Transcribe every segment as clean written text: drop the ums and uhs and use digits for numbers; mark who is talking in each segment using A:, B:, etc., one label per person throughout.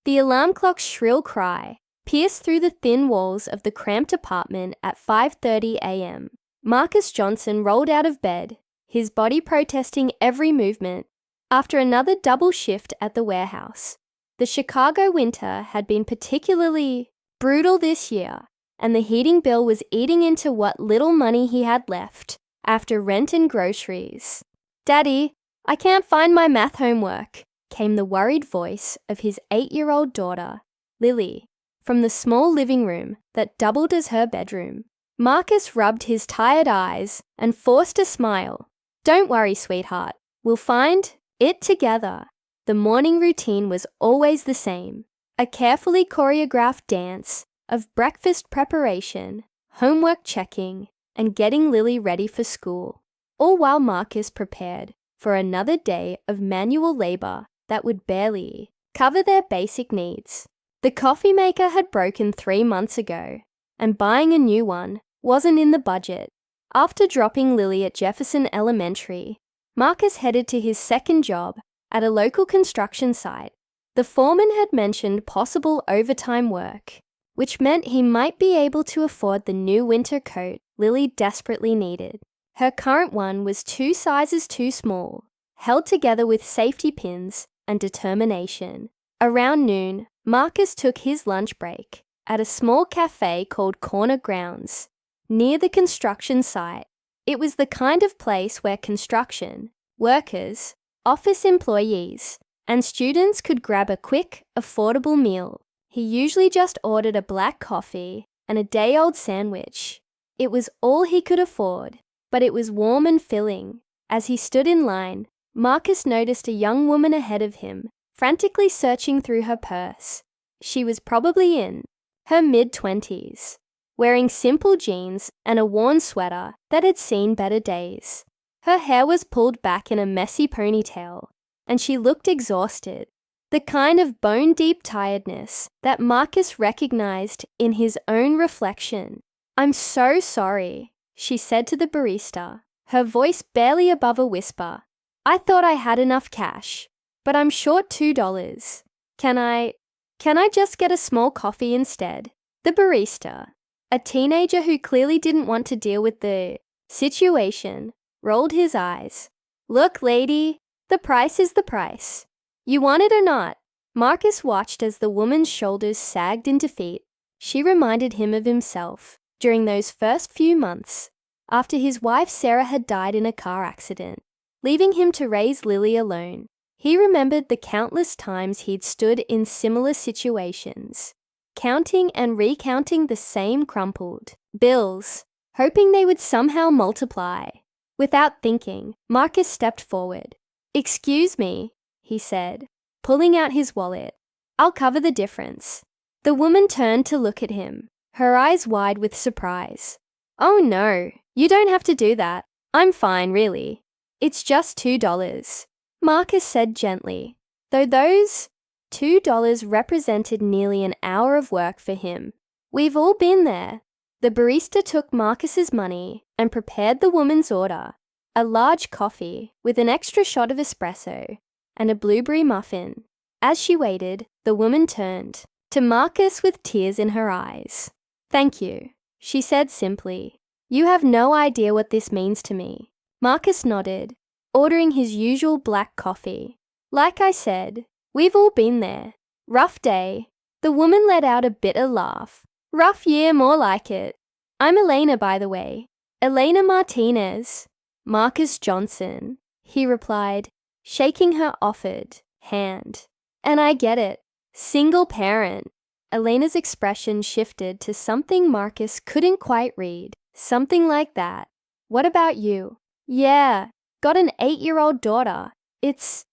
A: The alarm clock's shrill cry pierced through the thin walls of the cramped apartment at 5:30 a.m. Marcus Johnson rolled out of bed, his body protesting every movement. After another double shift at the warehouse, the Chicago winter had been particularly brutal this year, and the heating bill was eating into what little money he had left after rent and groceries. "Daddy, I can't find my math homework," came the worried voice of his 8-year-old daughter, Lily, from the small living room that doubled as her bedroom. Marcus rubbed his tired eyes and forced a smile. "Don't worry, sweetheart. We'll find it together." The morning routine was always the same. A carefully choreographed dance of breakfast preparation, homework checking, and getting Lily ready for school, all while Marcus prepared for another day of manual labor that would barely cover their basic needs. The coffee maker had broken 3 months ago, and buying a new one wasn't in the budget. After dropping Lily at Jefferson Elementary, Marcus headed to his second job at a local construction site. The foreman had mentioned possible overtime work, which meant he might be able to afford the new winter coat Lily desperately needed. Her current one was 2 sizes too small, held together with safety pins and determination. Around noon, Marcus took his lunch break at a small cafe called Corner Grounds, near the construction site. It was the kind of place where construction workers, office employees, and students could grab a quick, affordable meal. He usually just ordered a black coffee and a day-old sandwich. It was all he could afford, but it was warm and filling. As he stood in line, Marcus noticed a young woman ahead of him, frantically searching through her purse. She was probably in her mid-20s, wearing simple jeans and a worn sweater that had seen better days. Her hair was pulled back in a messy ponytail, and she looked exhausted, the kind of bone-deep tiredness that Marcus recognized in his own reflection. "I'm so sorry," she said to the barista, her voice barely above a whisper. "I thought I had enough cash, but I'm short $2. Can I just get a small coffee instead?" The barista, a teenager who clearly didn't want to deal with the situation, rolled his eyes. "Look, lady, the price is the price. You want it or not?" Marcus watched as the woman's shoulders sagged in defeat. She reminded him of himself during those first few months after his wife Sarah had died in a car accident, leaving him to raise Lily alone. He remembered the countless times he'd stood in similar situations, counting and recounting the same crumpled bills, hoping they would somehow multiply. Without thinking, Marcus stepped forward. "Excuse me," he said, pulling out his wallet. "I'll cover the difference." The woman turned to look at him, her eyes wide with surprise. "Oh no, you don't have to do that. I'm fine, really. It's just $2. Marcus said gently, though those $2 represented nearly an hour of work for him. "We've all been there." The barista took Marcus's money and prepared the woman's order, a large coffee with an extra shot of espresso and a blueberry muffin. As she waited, the woman turned to Marcus with tears in her eyes. "Thank you," she said simply. "You have no idea what this means to me." Marcus nodded, ordering his usual black coffee. "Like I said, we've all been there. Rough day." The woman let out a bitter laugh. "Rough year, more like it. I'm Elena, by the way. Elena Martinez." "Marcus Johnson," he replied, shaking her offered hand. "And I get it. Single parent." Elena's expression shifted to something Marcus couldn't quite read. Something like that. "What about you?" "Yeah, got an 8-year-old daughter. It's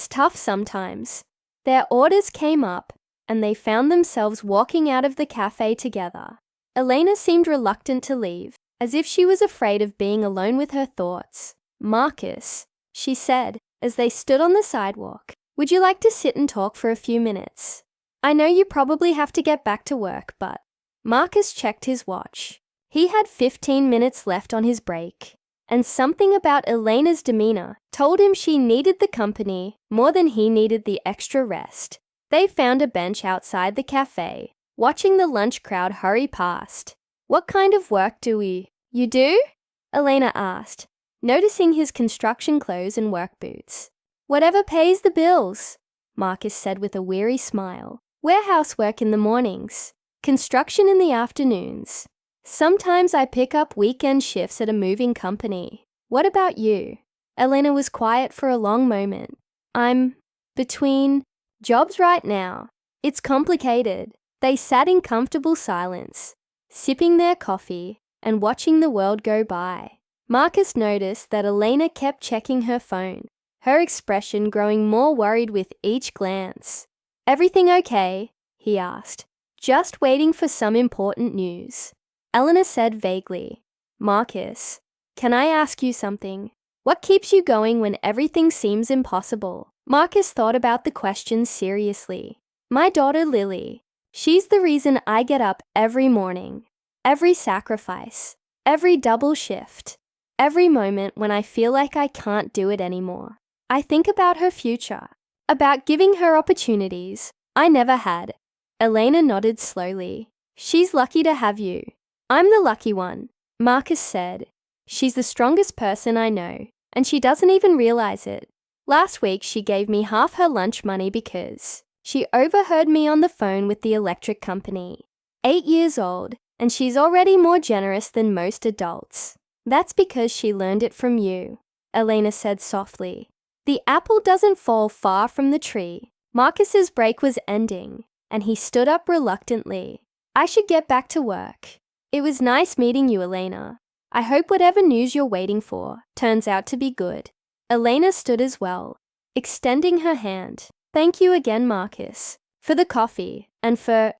A: tough sometimes." Their orders came up, and they found themselves walking out of the cafe together. Elena seemed reluctant to leave, as if she was afraid of being alone with her thoughts. "Marcus," she said, as they stood on the sidewalk, "would you like to sit and talk for a few minutes? I know you probably have to get back to work, but..." Marcus checked his watch. He had 15 minutes left on his break, and something about Elena's demeanor told him she needed the company more than he needed the extra rest. They found a bench outside the cafe, watching the lunch crowd hurry past. "What kind of work do you do?" Elena asked, noticing his construction clothes and work boots. "Whatever pays the bills," Marcus said with a weary smile. "Warehouse work in the mornings, construction in the afternoons. Sometimes I pick up weekend shifts at a moving company. What about you?" Elena was quiet for a long moment. "I'm between jobs right now. It's complicated." They sat in comfortable silence, sipping their coffee and watching the world go by. Marcus noticed that Elena kept checking her phone, her expression growing more worried with each glance. "Everything okay?" he asked, just waiting for some important news. Elena said vaguely, "Marcus, can I ask you something? What keeps you going when everything seems impossible?" Marcus thought about the question seriously. "My daughter Lily. She's the reason I get up every morning. Every sacrifice, every double shift, every moment when I feel like I can't do it anymore. I think about her future, about giving her opportunities I never had." Elena nodded slowly. "She's lucky to have you." "I'm the lucky one," Marcus said. "She's the strongest person I know, and she doesn't even realize it. Last week she gave me half her lunch money because she overheard me on the phone with the electric company. 8 years old, and she's already more generous than most adults. That's because she learned it from you," Elena said softly. The apple doesn't fall far from the tree. Marcus's break was ending, and he stood up reluctantly. "I should get back to work. It was nice meeting you, Elena. I hope whatever news you're waiting for turns out to be good." Elena stood as well, extending her hand. "Thank you again, Marcus, for the coffee and for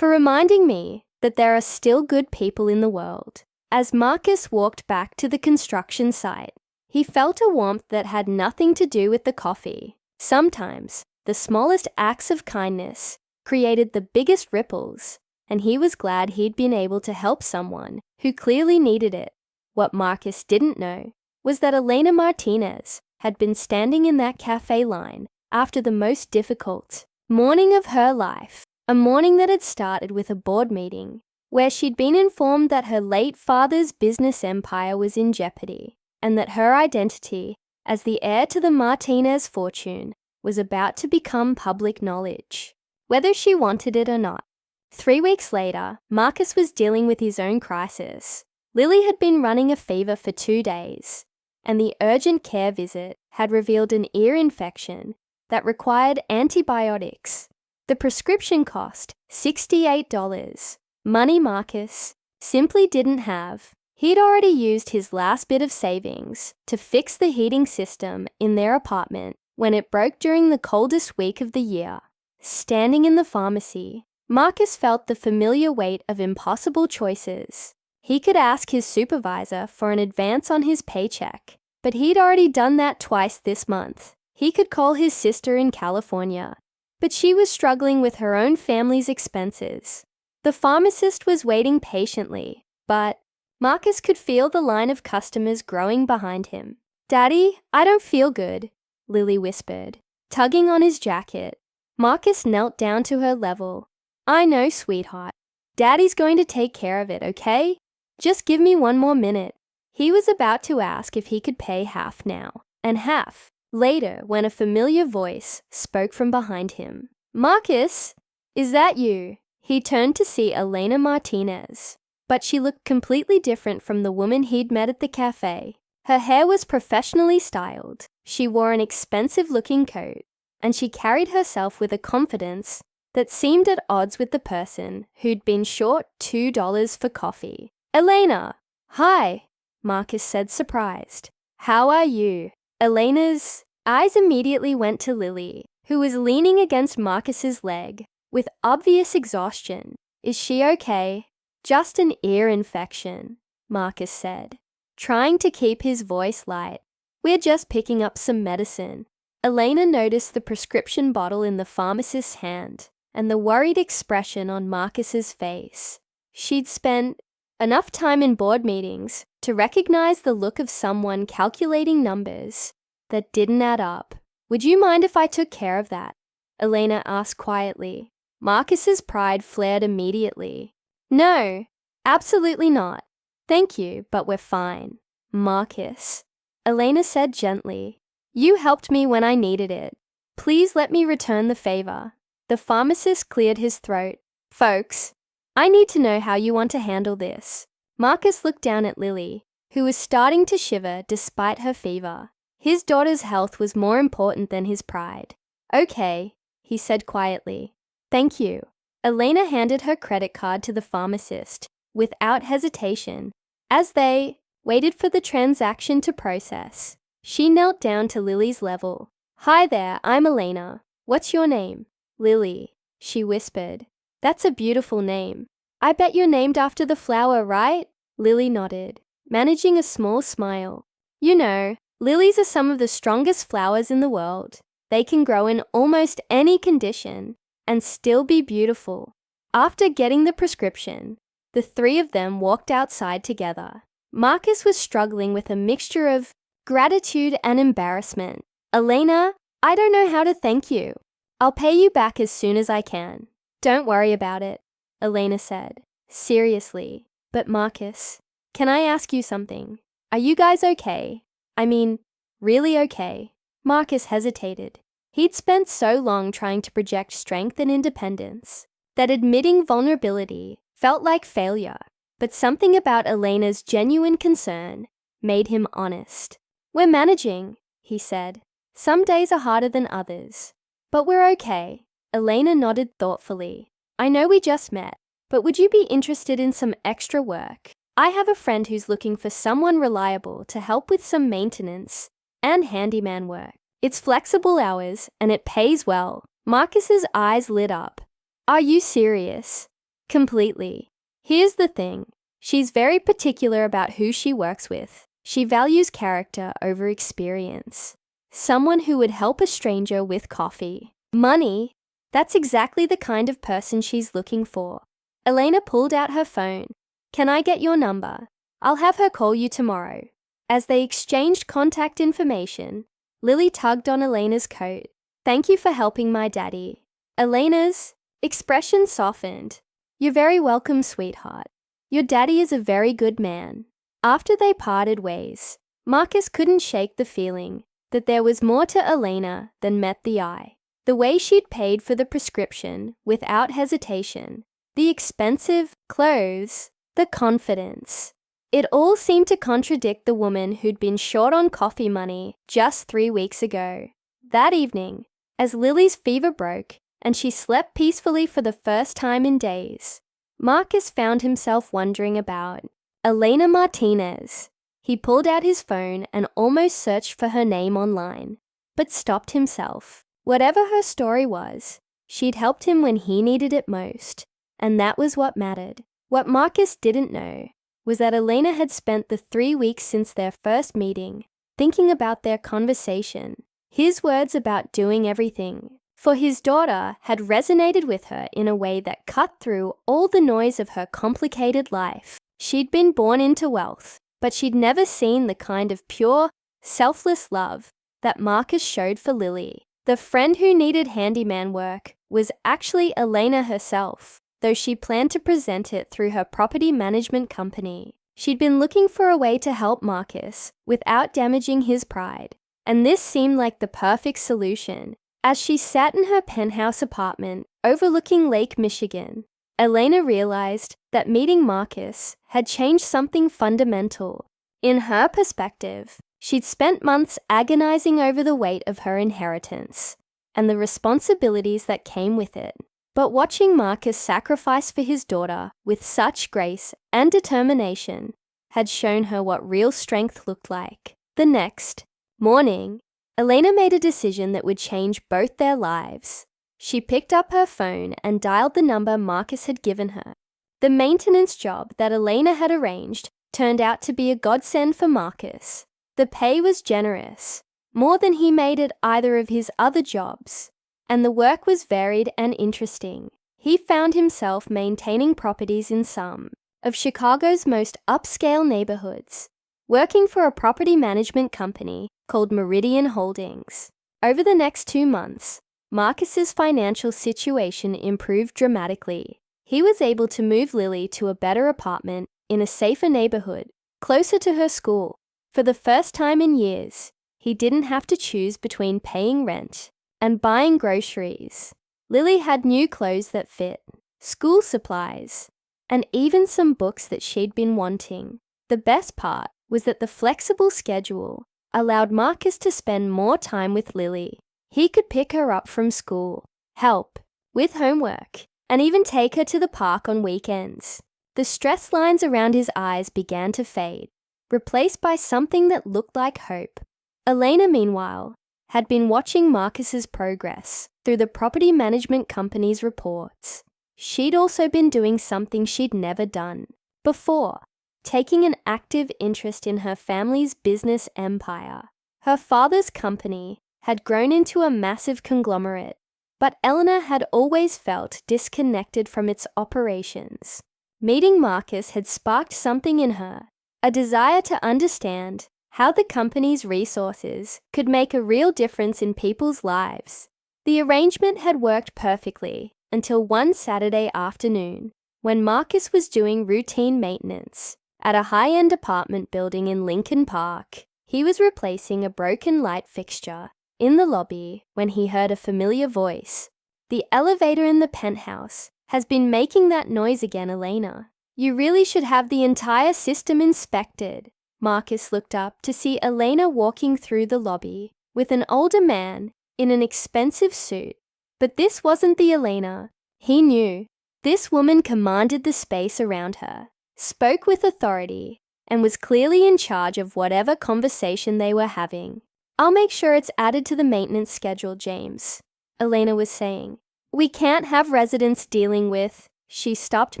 A: reminding me that there are still good people in the world." As Marcus walked back to the construction site, he felt a warmth that had nothing to do with the coffee. Sometimes, the smallest acts of kindness created the biggest ripples, and he was glad he'd been able to help someone who clearly needed it. What Marcus didn't know was that Elena Martinez had been standing in that cafe line after the most difficult morning of her life, a morning that had started with a board meeting where she'd been informed that her late father's business empire was in jeopardy and that her identity as the heir to the Martinez fortune was about to become public knowledge, whether she wanted it or not. 3 weeks later, Marcus was dealing with his own crisis. Lily had been running a fever for 2 days, and the urgent care visit had revealed an ear infection that required antibiotics. The prescription cost $68, money Marcus simply didn't have. He'd already used his last bit of savings to fix the heating system in their apartment when it broke during the coldest week of the year. Standing in the pharmacy, Marcus felt the familiar weight of impossible choices. He could ask his supervisor for an advance on his paycheck, but he'd already done that twice this month. He could call his sister in California, but she was struggling with her own family's expenses. The pharmacist was waiting patiently, but Marcus could feel the line of customers growing behind him. "Daddy, I don't feel good," Lily whispered, tugging on his jacket. Marcus knelt down to her level. "I know, sweetheart. Daddy's going to take care of it, okay? Just give me 1 more minute." He was about to ask if he could pay half now, and half later when a familiar voice spoke from behind him. "Marcus, is that you?" He turned to see Elena Martinez, but she looked completely different from the woman he'd met at the cafe. Her hair was professionally styled, she wore an expensive-looking coat, and she carried herself with a confidence that seemed at odds with the person who'd been short $2 for coffee. "Elena!" "Hi," Marcus said, surprised. "How are you?" Elena's eyes immediately went to Lily, who was leaning against Marcus's leg with obvious exhaustion. "Is she okay?" "Just an ear infection," Marcus said, trying to keep his voice light. "We're just picking up some medicine." Elena noticed the prescription bottle in the pharmacist's hand and the worried expression on Marcus's face. She'd spent enough time in board meetings to recognize the look of someone calculating numbers that didn't add up. "Would you mind if I took care of that?" Elena asked quietly. Marcus's pride flared immediately. No, absolutely not. Thank you, but we're fine. Marcus, Elena said gently. You helped me when I needed it. Please let me return the favor. The pharmacist cleared his throat. Folks, I need to know how you want to handle this. Marcus looked down at Lily, who was starting to shiver despite her fever. His daughter's health was more important than his pride. Okay, he said quietly. Thank you. Elena handed her credit card to the pharmacist without hesitation. As they waited for the transaction to process, she knelt down to Lily's level. Hi there, I'm Elena. What's your name? Lily, she whispered. That's a beautiful name. I bet you're named after the flower, right? Lily nodded, managing a small smile. You know, lilies are some of the strongest flowers in the world. They can grow in almost any condition and still be beautiful. After getting the prescription, the three of them walked outside together. Marcus was struggling with a mixture of gratitude and embarrassment. Elena, I don't know how to thank you. I'll pay you back as soon as I can. Don't worry about it, Elena said, seriously. But Marcus, can I ask you something? Are you guys okay? I mean, really okay? Marcus hesitated. He'd spent so long trying to project strength and independence that admitting vulnerability felt like failure. But something about Elena's genuine concern made him honest. We're managing, he said. Some days are harder than others. But we're okay. Elena nodded thoughtfully. I know we just met, but would you be interested in some extra work? I have a friend who's looking for someone reliable to help with some maintenance and handyman work. It's flexible hours and it pays well. Marcus's eyes lit up. Are you serious? Completely. Here's the thing. She's very particular about who she works with. She values character over experience. Someone who would help a stranger with coffee. Money. That's exactly the kind of person she's looking for. Elena pulled out her phone. Can I get your number? I'll have her call you tomorrow. As they exchanged contact information, Lily tugged on Elena's coat. Thank you for helping my daddy. Elena's expression softened. You're very welcome, sweetheart. Your daddy is a very good man. After they parted ways, Marcus couldn't shake the feeling that there was more to Elena than met the eye. The way she'd paid for the prescription without hesitation, the expensive clothes, the confidence. It all seemed to contradict the woman who'd been short on coffee money just 3 weeks ago. That evening, as Lily's fever broke and she slept peacefully for the first time in days, Marcus found himself wondering about Elena Martinez. He pulled out his phone and almost searched for her name online, but stopped himself. Whatever her story was, she'd helped him when he needed it most, and that was what mattered. What Marcus didn't know was that Elena had spent the 3 weeks since their first meeting thinking about their conversation. His words about doing everything for his daughter had resonated with her in a way that cut through all the noise of her complicated life. She'd been born into wealth, but she'd never seen the kind of pure, selfless love that Marcus showed for Lily. The friend who needed handyman work was actually Elena herself, though she planned to present it through her property management company. She'd been looking for a way to help Marcus without damaging his pride, and this seemed like the perfect solution. As she sat in her penthouse apartment overlooking Lake Michigan, Elena realized that meeting Marcus had changed something fundamental. In her perspective, she'd spent months agonizing over the weight of her inheritance and the responsibilities that came with it. But watching Marcus sacrifice for his daughter with such grace and determination had shown her what real strength looked like. The next morning, Elena made a decision that would change both their lives. She picked up her phone and dialed the number Marcus had given her. The maintenance job that Elena had arranged turned out to be a godsend for Marcus. The pay was generous, more than he made at either of his other jobs, and the work was varied and interesting. He found himself maintaining properties in some of Chicago's most upscale neighborhoods, working for a property management company called Meridian Holdings. Over the next 2 months, Marcus's financial situation improved dramatically. He was able to move Lily to a better apartment in a safer neighborhood, closer to her school. For the first time in years, he didn't have to choose between paying rent and buying groceries. Lily had new clothes that fit, school supplies, and even some books that she'd been wanting. The best part was that the flexible schedule allowed Marcus to spend more time with Lily. He could pick her up from school, help with homework, and even take her to the park on weekends. The stress lines around his eyes began to fade, replaced by something that looked like hope. Elena, meanwhile, had been watching Marcus's progress through the property management company's reports. She'd also been doing something she'd never done before, taking an active interest in her family's business empire. Her father's company had grown into a massive conglomerate, but Eleanor had always felt disconnected from its operations. Meeting Marcus had sparked something in her, a desire to understand how the company's resources could make a real difference in people's lives. The arrangement had worked perfectly until one Saturday afternoon, when Marcus was doing routine maintenance at a high-end apartment building in Lincoln Park. He was replacing a broken light fixture in the lobby when he heard a familiar voice. "The elevator in the penthouse has been making that noise again, Elena. You really should have the entire system inspected." Marcus looked up to see Elena walking through the lobby with an older man in an expensive suit. But this wasn't the Elena he knew. This woman commanded the space around her, spoke with authority, and was clearly in charge of whatever conversation they were having. "I'll make sure it's added to the maintenance schedule, James," Elena was saying. "We can't have residents dealing with..." She stopped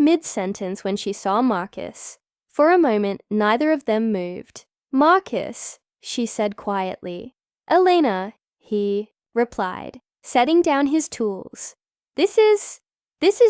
A: mid-sentence when she saw Marcus. For a moment, neither of them moved. "Marcus," she said quietly. "Elena," he replied, setting down his tools. This is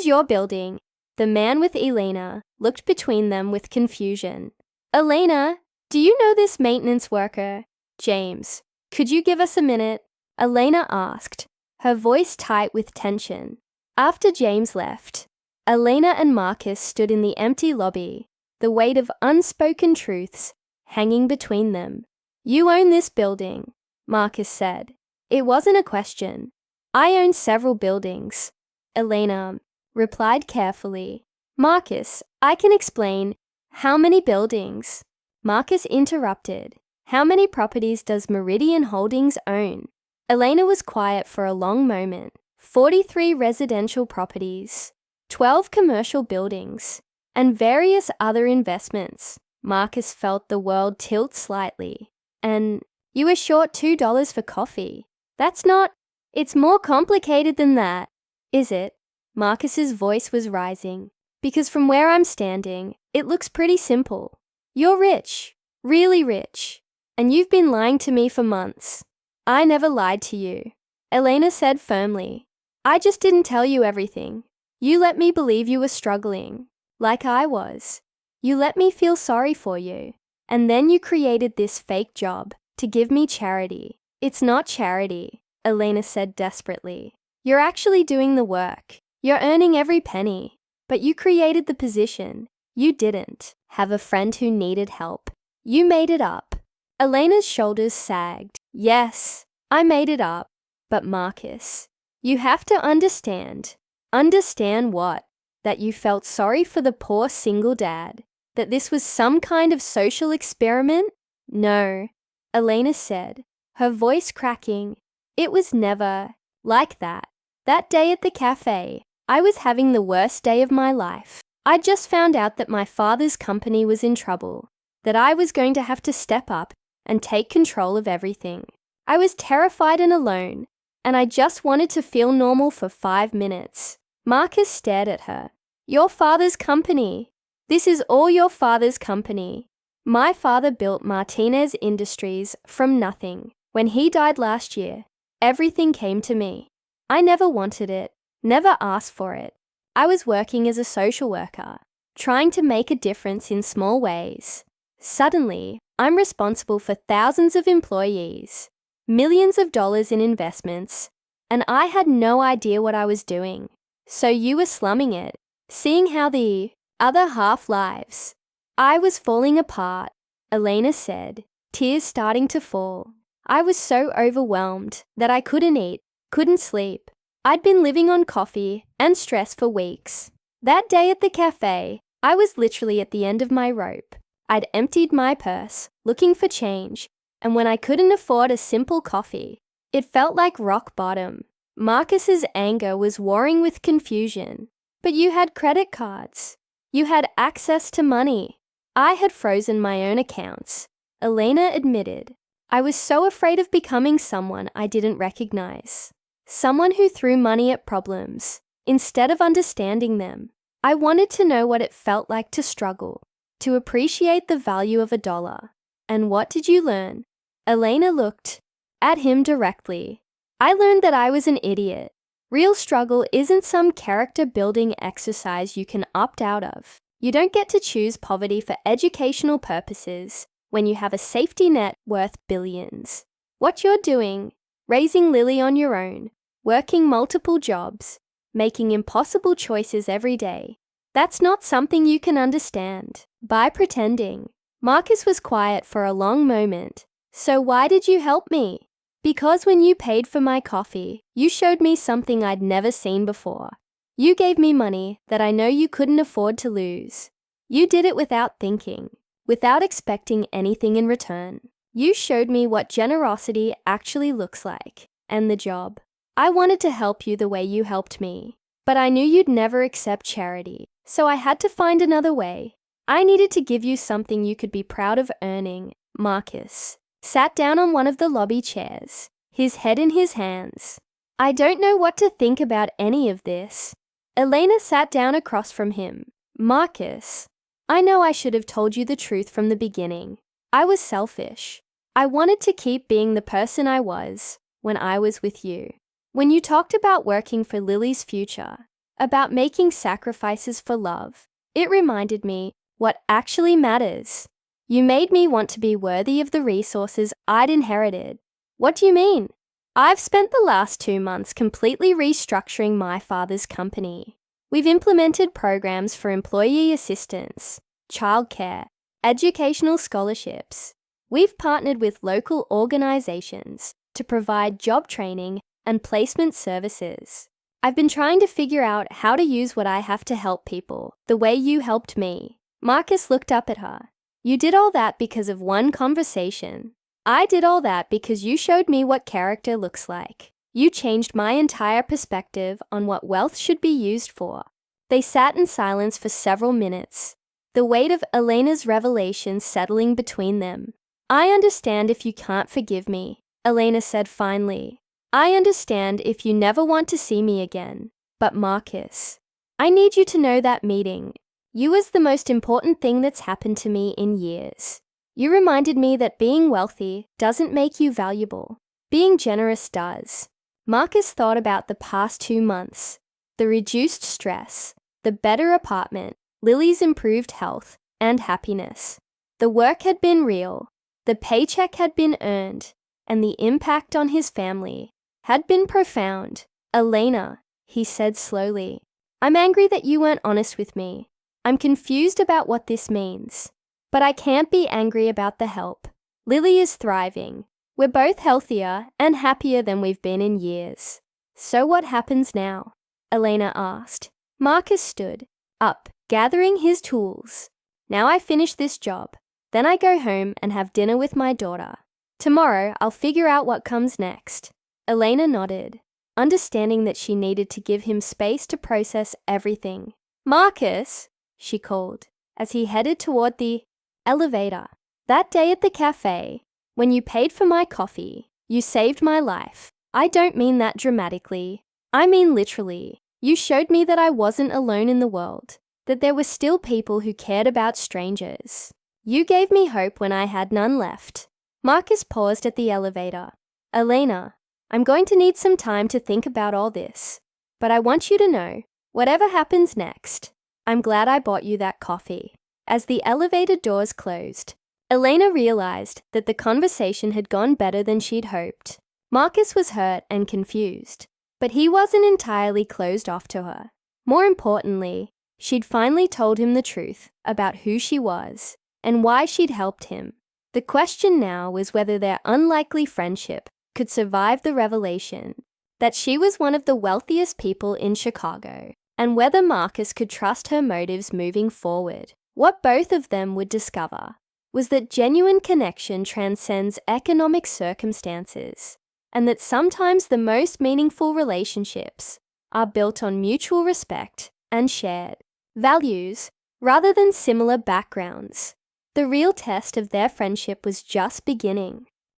A: your building." The man with Elena looked between them with confusion. "Elena, do you know this maintenance worker? James, could you give us a minute?" Elena asked, her voice tight with tension. After James left, Elena and Marcus stood in the empty lobby, the weight of unspoken truths hanging between them. "You own this building," Marcus said. It wasn't a question. "I own several buildings," Elena replied carefully. "Marcus, I can explain." "How many buildings?" Marcus interrupted. "How many properties does Meridian Holdings own?" Elena was quiet for a long moment. 43 residential properties, 12 commercial buildings, and various other investments. Marcus felt the world tilt slightly. "And you were short $2 for coffee. That's not... It's more complicated than that." "Is it?" Marcus's voice was rising. "Because from where I'm standing, it looks pretty simple. You're rich, really rich, and you've been lying to me for months." "I never lied to you," Elena said firmly. "I just didn't tell you everything. You let me believe you were struggling, like I was. You let me feel sorry for you. And then you created this fake job to give me charity." "It's not charity," Elena said desperately. "You're actually doing the work. You're earning every penny. But you created the position. You didn't have a friend who needed help. You made it up." Elena's shoulders sagged. "Yes, I made it up. But Marcus, you have to understand." "Understand what?" "That you felt sorry for the poor single dad. That this was some kind of social experiment?" "No," Elena said, her voice cracking. "It was never like that. That day at the cafe, I was having the worst day of my life. I just found out that my father's company was in trouble, that I was going to have to step up and take control of everything. I was terrified and alone, and I just wanted to feel normal for 5 minutes." Marcus stared at her. "Your father's company. This is all your father's company. My father built Martinez Industries from nothing. When he died last year, everything came to me. I never wanted it, never asked for it. I was working as a social worker, trying to make a difference in small ways. Suddenly, I'm responsible for thousands of employees, millions of dollars in investments, and I had no idea what I was doing. So you were slumming it, seeing how the other half lives. I was falling apart, Elena said, tears starting to fall. I was so overwhelmed that I couldn't eat, couldn't sleep. I'd been living on coffee and stress for weeks. That day at the cafe, I was literally at the end of my rope. I'd emptied my purse, looking for change, and when I couldn't afford a simple coffee, it felt like rock bottom. Marcus's anger was warring with confusion. But you had credit cards. You had access to money. I had frozen my own accounts, Elena admitted. I was so afraid of becoming someone I didn't recognize. Someone who threw money at problems, instead of understanding them. I wanted to know what it felt like to struggle, to appreciate the value of $1. And what did you learn? Elena looked at him directly. I learned that I was an idiot. Real struggle isn't some character-building exercise you can opt out of. You don't get to choose poverty for educational purposes when you have a safety net worth billions. What you're doing, raising Lily on your own, working multiple jobs, making impossible choices every day, that's not something you can understand by pretending. Marcus was quiet for a long moment. So why did you help me? Because when you paid for my coffee, you showed me something I'd never seen before. You gave me money that I know you couldn't afford to lose. You did it without thinking, without expecting anything in return. You showed me what generosity actually looks like, and the job. I wanted to help you the way you helped me, but I knew you'd never accept charity, so I had to find another way. I needed to give you something you could be proud of earning. Marcus sat down on one of the lobby chairs, his head in his hands. I don't know what to think about any of this. Elena sat down across from him. Marcus, I know I should have told you the truth from the beginning. I was selfish. I wanted to keep being the person I was when I was with you. When you talked about working for Lily's future, about making sacrifices for love, it reminded me what actually matters. You made me want to be worthy of the resources I'd inherited. What do you mean? I've spent the last 2 months completely restructuring my father's company. We've implemented programs for employee assistance, childcare, educational scholarships. We've partnered with local organizations to provide job training and placement services. I've been trying to figure out how to use what I have to help people, the way you helped me. Marcus looked up at her. You did all that because of one conversation. I did all that because you showed me what character looks like. You changed my entire perspective on what wealth should be used for. They sat in silence for several minutes, the weight of Elena's revelation settling between them. I understand if you can't forgive me, Elena said finally. I understand if you never want to see me again. But Marcus, I need you to know that meeting. You was the most important thing that's happened to me in years. You reminded me that being wealthy doesn't make you valuable. Being generous does. Marcus thought about the past 2 months, the reduced stress, the better apartment, Lily's improved health and happiness. The work had been real, the paycheck had been earned, and the impact on his family had been profound. Elena, he said slowly, I'm angry that you weren't honest with me. I'm confused about what this means. But I can't be angry about the help. Lily is thriving. We're both healthier and happier than we've been in years. So what happens now? Elena asked. Marcus stood up, gathering his tools. Now I finish this job. Then I go home and have dinner with my daughter. Tomorrow I'll figure out what comes next. Elena nodded, understanding that she needed to give him space to process everything. Marcus, she called, as he headed toward the elevator. That day at the cafe, when you paid for my coffee, you saved my life. I don't mean that dramatically. I mean literally. You showed me that I wasn't alone in the world, that there were still people who cared about strangers. You gave me hope when I had none left. Marcus paused at the elevator. Elena, I'm going to need some time to think about all this, but I want you to know, whatever happens next, I'm glad I bought you that coffee. As the elevator doors closed, Elena realized that the conversation had gone better than she'd hoped. Marcus was hurt and confused, But he wasn't entirely closed off to her. More importantly, she'd finally told him the truth about who she was and why she'd helped him. The question now was whether their unlikely friendship could survive the revelation that she was one of the wealthiest people in Chicago, and whether Marcus could trust her motives moving forward. What both of them would discover was that genuine connection transcends economic circumstances, and that sometimes the most meaningful relationships are built on mutual respect and shared values rather than similar backgrounds. The real test of their friendship was just beginning.